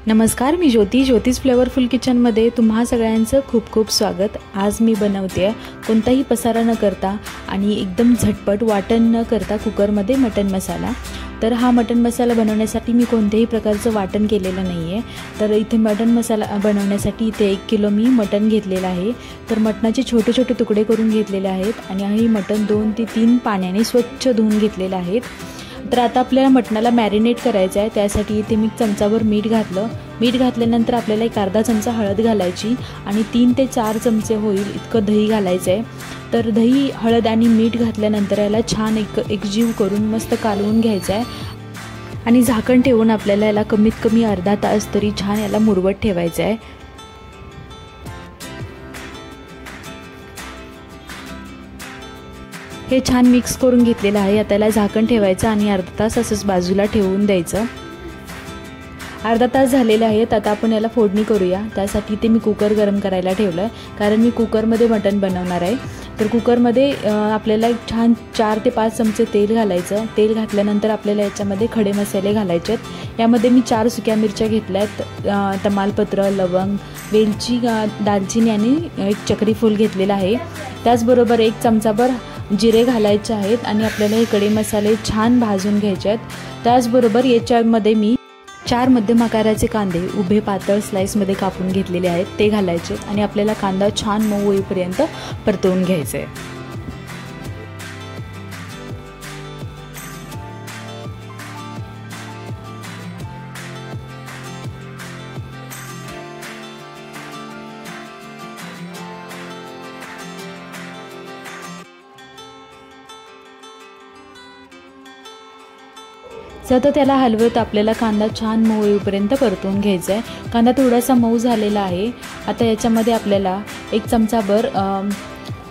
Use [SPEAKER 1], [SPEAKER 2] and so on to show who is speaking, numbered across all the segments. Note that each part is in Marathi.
[SPEAKER 1] नमस्कार, मी ज्योतिष फ्लेवरफुल किचनमध्ये तुम्हा सगळ्यांचं खूप खूप स्वागत। आज मी बनवते कोणताही पसारा न करता आणि एकदम झटपट वाटण न करता कुकरमध्ये मटण मसाला। तर हा मटण मसाला बनवण्यासाठी मी कोणत्याही प्रकारचं वाटण केलेलं नाही आहे। तर इथे मटण मसाला बनवण्यासाठी इथे 1 किलो मी मटण घेतलेलं आहे। तर मटणाचे छोटे छोटे तुकडे करून घेतलेले आहेत आणि हे मटण 2 ते 3 पाण्याने स्वच्छ धुवून घेतलेले आहेत। तर आता आपल्याला मटणाला मॅरिनेट करायचं आहे। त्यासाठी इथे मी चमचाभर मीठ घातलं। मीठ घातल्यानंतर आपल्याला एक अर्धा चमचा हळद घालायची आणि 3 ते 4 चमचे होईल इतकं दही घालायचं आहे। तर दही, हळद आणि मीठ घातल्यानंतर याला छान एकजीव करून मस्त कालवून घ्यायचं आहे आणि झाकण ठेवून आपल्याला याला कमीत कमी अर्धा तास तरी छान याला मुरवत ठेवायचं आहे। हे छान मिक्स करून घेतलेलं आहे। आता याला झाकण ठेवायचं आणि अर्धा तास असंच बाजूला ठेवून द्यायचं। अर्धा तास झालेला आहे। आता आपण याला फोडणी करूया। त्यासाठी ते मी कुकर गरम करायला ठेवलं कारण मी कुकरमध्ये मटण बनवणार आहे। तर कुकरमध्ये आपल्याला छान 4 ते 5 चमचे तेल घालायचं। तेल घातल्यानंतर आपल्याला याच्यामध्ये खडे मसाले घालायचे आहेत। यामध्ये मी 4 सुक्या मिरच्या घेतल्यात, तमालपत्र, लवंग, वेलची, दालचिनी आणि एक चक्री फूल घेतलेला आहे। त्याचबरोबर 1 चमचाभर जिरे घालायचे आहेत आणि आपल्याला हे खडे मसाले छान भाजून घ्यायचे आहेत। त्याचबरोबर याच्यामध्ये मी 4 मध्यम आकाराचे कांदे उभे पातळ स्लाइसमध्ये कापून घेतलेले आहेत, ते घालायचे आणि आपल्याला कांदा छान मऊ होईपर्यंत परतवून घ्यायचा आहे। सतत त्याला हलवत आपल्याला कांदा छान मऊ होईपर्यंत परतवून घ्यायचा आहे। कांदा थोडासा मऊ झालेला आहे। आता याच्यामध्ये आपल्याला 1 चमचाभर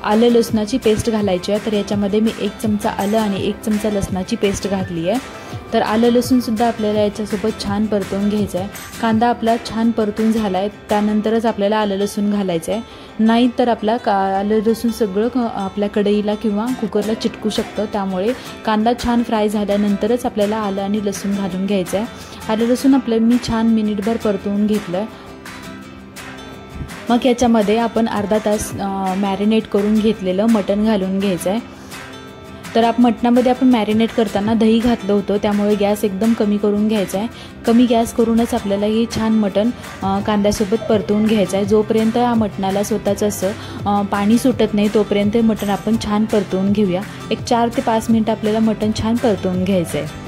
[SPEAKER 1] आलं लसणाची पेस्ट घालायची आहे। तर याच्यामध्ये मी 1 चमचा आलं आणि 1 चमचा लसणाची पेस्ट घातली आहे। तर आलं लसूणसुद्धा आपल्याला याच्यासोबत छान परतवून घ्यायचं आहे। कांदा आपला छान परतून झाला आहे, त्यानंतरच आपल्याला आलं लसूण घालायचं आहे। नाही तर आपला आलं लसूण सगळं आपल्या कढईला किंवा कुकरला चिटकू शकतं। त्यामुळे कांदा छान फ्राय झाल्यानंतरच आपल्याला आलं आणि लसूण घालून घ्यायचं आहे। आलं लसूण आपलं मी छान मिनिटभर परतवून घेतलं। मग याच्यामध्ये आपण अर्धा तास मॅरिनेट करून घेतलेलं मटण घालून घ्यायचं आहे। तर मटणामध्ये आपण मॅरिनेट करताना दही घातलं होतं, त्यामुळे गॅस एकदम कमी करून घ्यायचा आहे। कमी गॅस करूनच आपल्याला हे छान मटण कांद्यासोबत परतवून घ्यायचं आहे। जोपर्यंत या मटणाला स्वतःच असं पाणी सुटत नाही तोपर्यंत मटण आपण छान परतवून घेऊया। एक 4 ते 5 मिनिट आपल्याला मटण छान परतवून घ्यायचं आहे।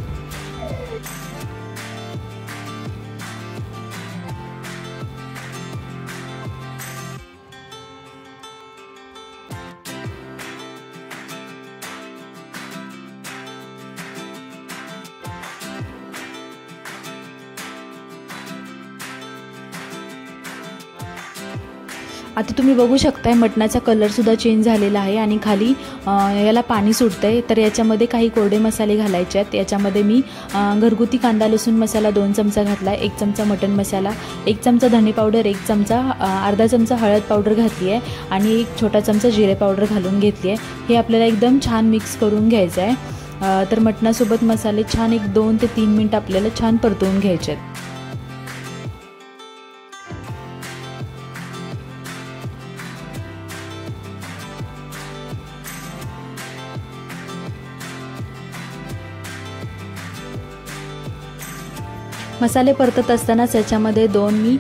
[SPEAKER 1] आता तुम्ही बघू शकताय मटणाचा कलरसुद्धा चेंज झालेला आहे आणि खाली याला पाणी सुटतं आहे। तर याच्यामध्ये काही कोरडे मसाले घालायचे आहेत। याच्यामध्ये मी घरगुती कांदा लसूण मसाला 2 चमचा घातला आहे, 1 चमचा मटण मसाला, 1 चमचा धणे पावडर, 1 चमचा अर्धा चमचा हळद पावडर घातली आहे आणि 1 छोटा चमचा जिरे पावडर घालून घेतली आहे। हे आपल्याला एकदम छान मिक्स करून घ्यायचं आहे। तर मटणासोबत मसाले छान 2 ते 3 मिनिट आपल्याला छान परतवून घ्यायचे आहेत। मसाले परतत असतानाच याच्यामध्ये 2 मी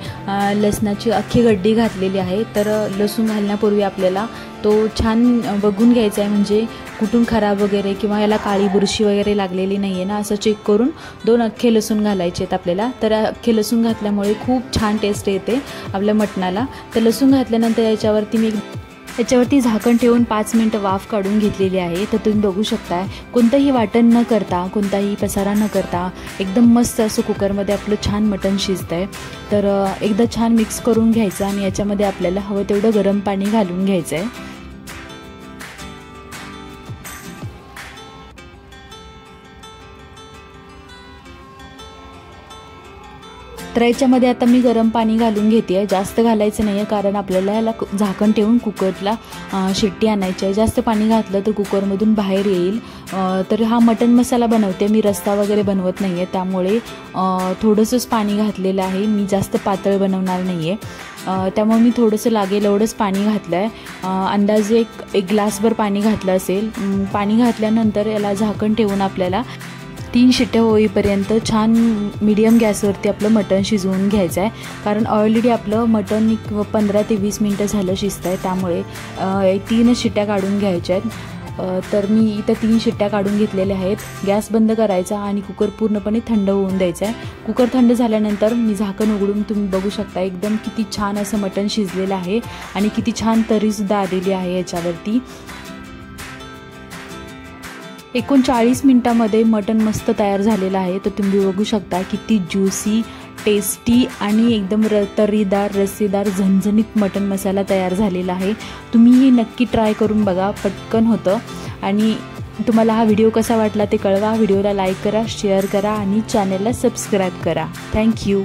[SPEAKER 1] लसणाची अख्खी गड्डी घातलेली आहे। तर लसूण घालण्यापूर्वी आपल्याला तो छान बघून घ्यायचा आहे, म्हणजे कुठून खराब वगैरे किंवा याला काळी बुरशी वगैरे लागलेली नाही आहे ना, असं चेक करून 2 अख्खे लसूण घालायचे आहेत आपल्याला। तर अख्खे लसूण घातल्यामुळे खूप छान टेस्ट येते आपल्या मटणाला। तर लसूण घातल्यानंतर याच्यावरती झाकण ठेवून 5 मिनिटं वाफ काढून घेतलेली आहे। तर तुम्ही बघू शकताय कोणतंही वाटण न करता, कोणताही पसारा न करता एकदम मस्त असं कुकरमध्ये आपलं छान मटण शिजतं आहे। तर एकदा छान मिक्स करून घ्यायचं आणि याच्यामध्ये आपल्याला हवं तेवढं गरम पाणी घालून घ्यायचं आहे। तर याच्यामध्ये आता मी गरम पाणी घालून घेते आहे, जास्त घालायचं नाही आहे कारण आपल्याला याला झाकण ठेवून कुकरला शिट्टी आणायची आहे। जास्त पाणी घातलं तर कुकरमधून बाहेर येईल। तर हा मटन मसाला बनवते मी, रस्सा वगैरे बनवत नाही आहे, त्यामुळे थोडंसंच पाणी घातलेलं आहे, मी जास्त पातळ बनवणार नाही आहे। त्यामुळे मी थोडंसं लागेल एवढंच पाणी घातलं आहे, अंदाजे एक ग्लासभर पाणी घातलं असेल। पाणी घातल्यानंतर याला झाकण ठेवून आपल्याला 3 शिट्ट्या होईपर्यंत छान मीडियम गॅसवरती आपलं मटण शिजवून घ्यायचं आहे, कारण ऑलरेडी आपलं मटण 15 ते 20 मिनटं झालं शिजतं आहे, त्यामुळे 3 शिट्ट्या काढून घ्यायच्या आहेत। तर मी इथं 3 शिट्ट्या काढून घेतलेल्या आहेत। गॅस बंद करायचा आणि कुकर पूर्णपणे थंड होऊन द्यायचा आहे। कुकर थंड झाल्यानंतर मी झाकण उघडून तुम्ही बघू शकता एकदम किती छान असं मटण शिजलेलं आहे आणि किती छान तरीसुद्धा आलेली आहे याच्यावरती। एकूण 40 मिनिटांमध्ये मटण मस्त तयार झालेलं आहे। तर तुम्ही बघू शकता किती ज्युसी, टेस्टी आणि एकदम तर्रीदार, रस्सेदार, झणझणीत मटण मसाला तयार झालेला आहे। तुम्हीही नक्की ट्राय करून बघा, पटकन होतं। आणि तुम्हाला हा व्हिडिओ कसा वाटला ते कळवा। व्हिडिओला लाईक करा, शेअर करा आणि चॅनलला सबस्क्राईब करा। थँक्यू।